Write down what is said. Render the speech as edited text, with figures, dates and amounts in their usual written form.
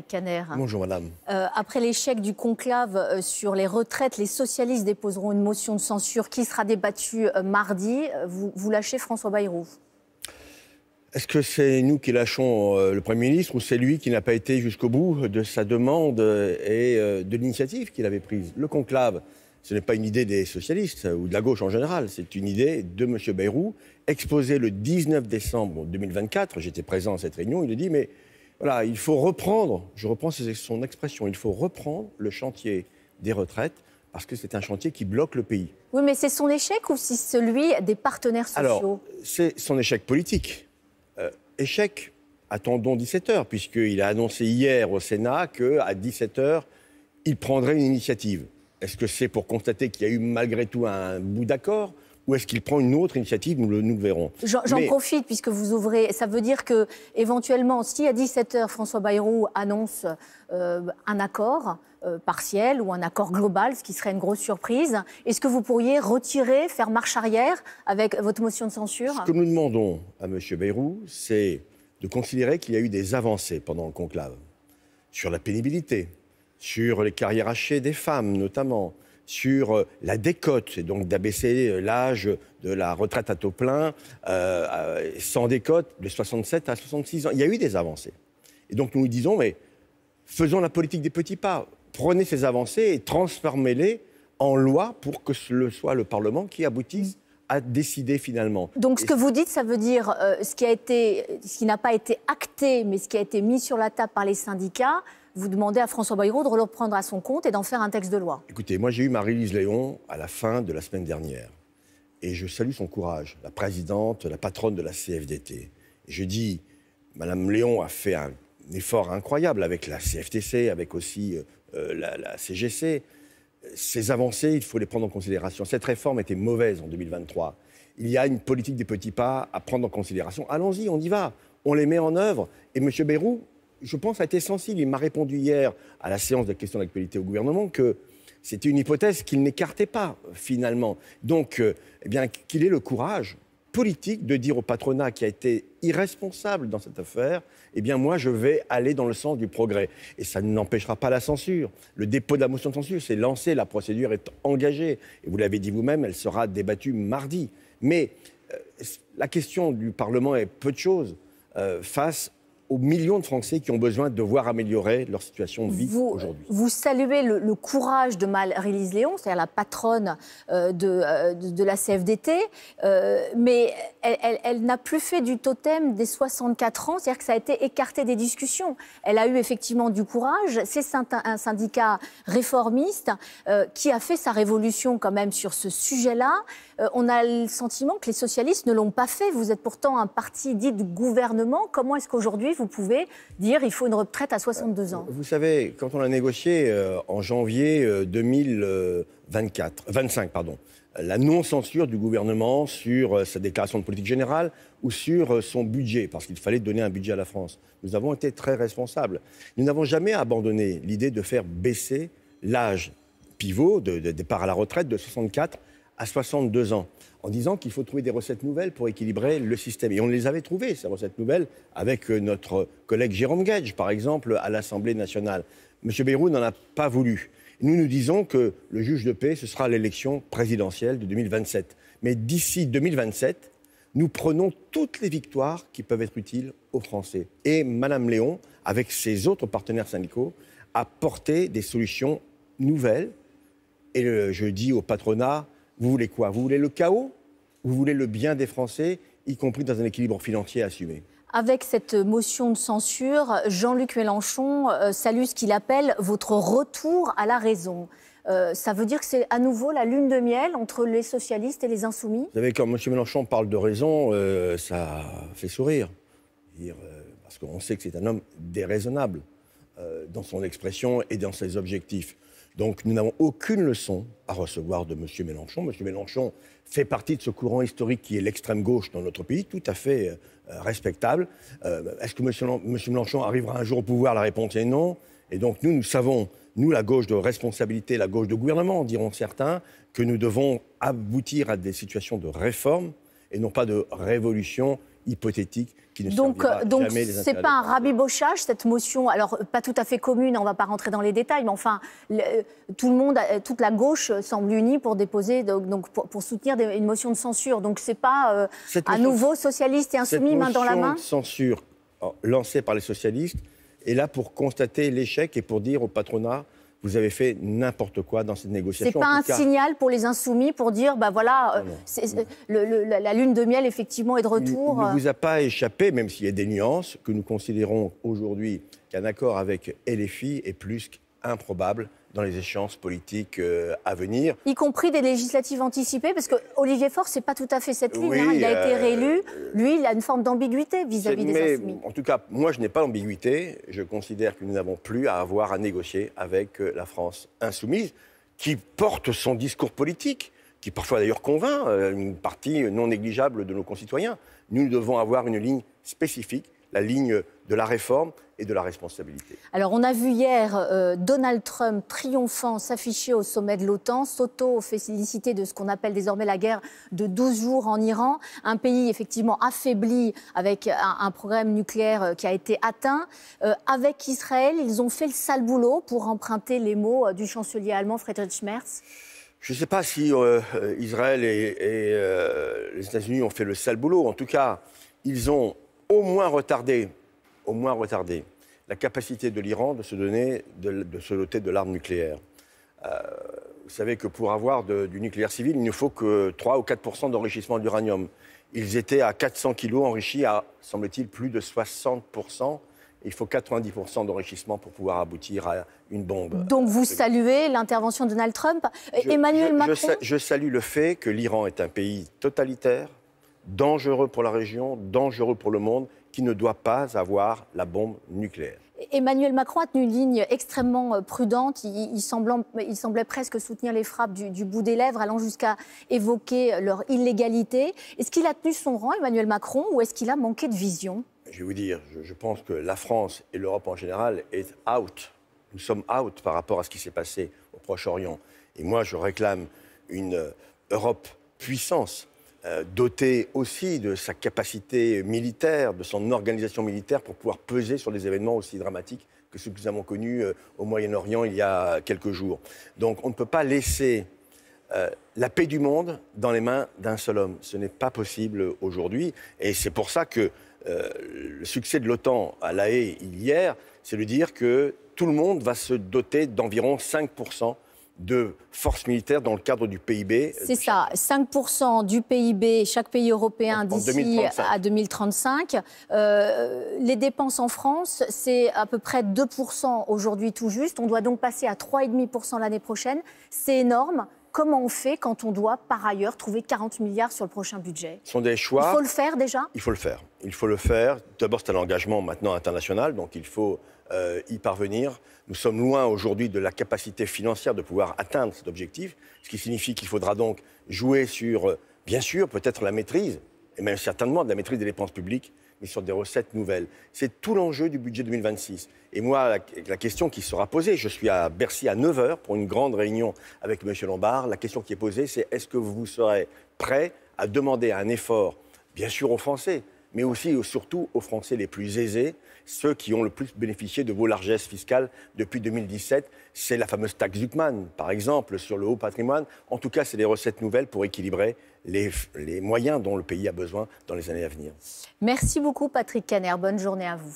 Caner. Bonjour madame. Après l'échec du conclave sur les retraites, les socialistes déposeront une motion de censure qui sera débattue mardi. Vous lâchez François Bayrou? Est-ce que c'est nous qui lâchons le Premier ministre ou c'est lui qui n'a pas été jusqu'au bout de sa demande et de l'initiative qu'il avait prise? Le conclave, ce n'est pas une idée des socialistes ou de la gauche en général, c'est une idée de M. Bayrou, exposée le 19 décembre 2024. J'étais présent à cette réunion, il a dit mais voilà, il faut reprendre, je reprends son expression, il faut reprendre le chantier des retraites parce que c'est un chantier qui bloque le pays. Oui, mais c'est son échec ou c'est celui des partenaires sociaux? Alors, c'est son échec politique. Échec, attendons 17h, puisqu'il a annoncé hier au Sénat qu'à 17h, il prendrait une initiative. Est-ce que c'est pour constater qu'il y a eu malgré tout un bout d'accord ou est-ce qu'il prend une autre initiative? Nous le verrons. J'en profite, puisque vous ouvrez. Ça veut dire que, éventuellement, si à 17h, François Bayrou annonce un accord partiel ou un accord global, ce qui serait une grosse surprise, est-ce que vous pourriez retirer, faire marche arrière avec votre motion de censure? Ce que nous demandons à M. Bayrou, c'est de considérer qu'il y a eu des avancées pendant le conclave, sur la pénibilité, sur les carrières hachées des femmes notamment, sur la décote, et donc d'abaisser l'âge de la retraite à taux plein sans décote de 67 à 66 ans. Il y a eu des avancées. Et donc nous disons, mais faisons la politique des petits pas. Prenez ces avancées et transformez-les en loi pour que ce soit le Parlement qui aboutisse à décider finalement. Donc ce que vous dites, ça veut dire ce qui n'a pas été acté, mais ce qui a été mis sur la table par les syndicats. Vous demandez à François Bayrou de le reprendre à son compte et d'en faire un texte de loi. Écoutez, moi j'ai eu Marie-Lise Léon à la fin de la semaine dernière. Et je salue son courage, la présidente, la patronne de la CFDT. Et je dis, Madame Léon a fait un effort incroyable avec la CFTC, avec aussi la CGC. Ces avancées, il faut les prendre en considération. Cette réforme était mauvaise en 2023. Il y a une politique des petits pas à prendre en considération. Allons-y, on y va. On les met en œuvre. Et M. Bayrou, je pense, a été sensible. Il m'a répondu hier à la séance de questions d'actualité au gouvernement que c'était une hypothèse qu'il n'écartait pas, finalement. Donc, eh bien, qu'il ait le courage politique de dire au patronat qui a été irresponsable dans cette affaire, eh bien, moi, je vais aller dans le sens du progrès. Et ça n'empêchera pas la censure. Le dépôt de la motion de censure, c'est lancé, la procédure est engagée. Et vous l'avez dit vous-même, elle sera débattue mardi. Mais la question du Parlement est peu de choses face aux millions de Français qui ont besoin de voir améliorer leur situation de vie aujourd'hui. Vous saluez le courage de Marie-Lise Léon, c'est-à-dire la patronne de la CFDT, mais elle n'a plus fait du totem des 64 ans, c'est-à-dire que ça a été écarté des discussions. Elle a eu effectivement du courage, c'est un syndicat réformiste qui a fait sa révolution quand même sur ce sujet-là. On a le sentiment que les socialistes ne l'ont pas fait. Vous êtes pourtant un parti dit de gouvernement. Comment est-ce qu'aujourd'hui vous pouvez dire qu'il faut une retraite à 62 ans? Vous savez, quand on a négocié en janvier 2025, la non-censure du gouvernement sur sa déclaration de politique générale ou sur son budget, parce qu'il fallait donner un budget à la France, nous avons été très responsables. Nous n'avons jamais abandonné l'idée de faire baisser l'âge pivot de départ à la retraite de 64 à 62 ans, en disant qu'il faut trouver des recettes nouvelles pour équilibrer le système. Et on les avait trouvées, ces recettes nouvelles, avec notre collègue Jérôme Guedj, par exemple, à l'Assemblée nationale. M. Bayrou n'en a pas voulu. Nous disons que le juge de paix, ce sera l'élection présidentielle de 2027. Mais d'ici 2027, nous prenons toutes les victoires qui peuvent être utiles aux Français. Et Mme Léon, avec ses autres partenaires syndicaux, a porté des solutions nouvelles. Et je dis au patronat, vous voulez quoi? Vous voulez le chaos? Vous voulez le bien des Français, y compris dans un équilibre financier assumé? Avec cette motion de censure, Jean-Luc Mélenchon salue ce qu'il appelle votre retour à la raison. Ça veut dire que c'est à nouveau la lune de miel entre les socialistes et les insoumis? Vous savez, quand M. Mélenchon parle de raison, ça fait sourire. Parce qu'on sait que c'est un homme déraisonnable dans son expression et dans ses objectifs. Donc nous n'avons aucune leçon à recevoir de M. Mélenchon. M. Mélenchon fait partie de ce courant historique qui est l'extrême gauche dans notre pays, tout à fait respectable. Est-ce que M. Mélenchon arrivera un jour au pouvoir? La réponse est non. Et donc nous savons, nous, la gauche de responsabilité, la gauche de gouvernement, diront certains, que nous devons aboutir à des situations de réforme et non pas de révolution hypothétique qui ne servira donc jamais les c'est intérêts pas un des Français. rabibochage, cette motion, alors pas tout à fait commune, on ne va pas rentrer dans les détails, mais enfin, tout le monde, toute la gauche semble unie pour déposer, pour soutenir une motion de censure. Donc c'est pas à nouveau socialistes et insoumis main dans la main. Cette motion de censure lancée par les socialistes est là pour constater l'échec et pour dire au patronat: vous avez fait n'importe quoi dans cette négociation. C'est pas un signal pour les insoumis pour dire, bah voilà, la lune de miel effectivement est de retour. Il ne vous a pas échappé, même s'il y a des nuances, que nous considérons aujourd'hui qu'un accord avec LFI est plus qu'improbable dans les échéances politiques à venir. Y compris des législatives anticipées, parce que Olivier Faure, c'est pas tout à fait cette ligne. Oui, il a été réélu. Lui, il a une forme d'ambiguïté vis-à-vis des insoumis. En tout cas, moi, je n'ai pas d'ambiguïté. Je considère que nous n'avons plus à avoir à négocier avec la France insoumise, qui porte son discours politique, qui parfois d'ailleurs convainc une partie non négligeable de nos concitoyens. Nous devons avoir une ligne spécifique, la ligne de la réforme et de la responsabilité. Alors, on a vu hier Donald Trump triomphant s'afficher au sommet de l'OTAN, s'auto-féliciter de ce qu'on appelle désormais la guerre de 12 jours en Iran, un pays effectivement affaibli avec un programme nucléaire qui a été atteint. Avec Israël, ils ont fait le sale boulot, pour emprunter les mots du chancelier allemand Friedrich Merz. Je ne sais pas si Israël et les États-Unis ont fait le sale boulot. En tout cas, ils ont au moins retardé la capacité de l'Iran de se doter de l'arme nucléaire. Vous savez que pour avoir du nucléaire civil, il ne faut que 3 ou 4% d'enrichissement d'uranium. Ils étaient à 400 kilos enrichis à, semble-t-il, plus de 60%. Il faut 90% d'enrichissement pour pouvoir aboutir à une bombe. Donc vous saluez l'intervention de Donald Trump. Emmanuel Macron... Je salue le fait que l'Iran est un pays totalitaire, dangereux pour la région, dangereux pour le monde, qui ne doit pas avoir la bombe nucléaire. Emmanuel Macron a tenu une ligne extrêmement prudente. Il semblait presque soutenir les frappes du bout des lèvres, allant jusqu'à évoquer leur illégalité. Est-ce qu'il a tenu son rang, Emmanuel Macron, ou est-ce qu'il a manqué de vision ? Je vais vous dire, je pense que la France et l'Europe en général est out. Nous sommes out par rapport à ce qui s'est passé au Proche-Orient. Et moi, je réclame une Europe puissance, dotée aussi de sa capacité militaire, de son organisation militaire pour pouvoir peser sur des événements aussi dramatiques que ceux que nous avons connus au Moyen-Orient il y a quelques jours. Donc on ne peut pas laisser la paix du monde dans les mains d'un seul homme. Ce n'est pas possible aujourd'hui. Et c'est pour ça que le succès de l'OTAN à La Haye hier, c'est de dire que tout le monde va se doter d'environ 5% de forces militaires dans le cadre du PIB. C'est ça, 5% du PIB, chaque pays européen d'ici à 2035. Les dépenses en France, c'est à peu près 2% aujourd'hui tout juste. On doit donc passer à 3,5% l'année prochaine. C'est énorme. Comment on fait quand on doit, par ailleurs, trouver 40 milliards sur le prochain budget ? Ce sont des choix. Il faut le faire déjà ? Il faut le faire. Il faut le faire. D'abord, c'est un engagement maintenant international, donc il faut y parvenir. Nous sommes loin aujourd'hui de la capacité financière de pouvoir atteindre cet objectif, ce qui signifie qu'il faudra donc jouer sur, bien sûr, peut-être la maîtrise, et même certainement de la maîtrise des dépenses publiques, mais sur des recettes nouvelles. C'est tout l'enjeu du budget 2026. Et moi, la question qui sera posée, je suis à Bercy à 9h pour une grande réunion avec M. Lombard, la question qui est posée, c'est est-ce que vous serez prêt à demander un effort, bien sûr aux Français, mais aussi et surtout aux Français les plus aisés, ceux qui ont le plus bénéficié de vos largesses fiscales depuis 2017. C'est la fameuse taxe Zuckman, par exemple, sur le haut patrimoine. En tout cas, c'est des recettes nouvelles pour équilibrer les moyens dont le pays a besoin dans les années à venir. Merci beaucoup, Patrick Caner. Bonne journée à vous.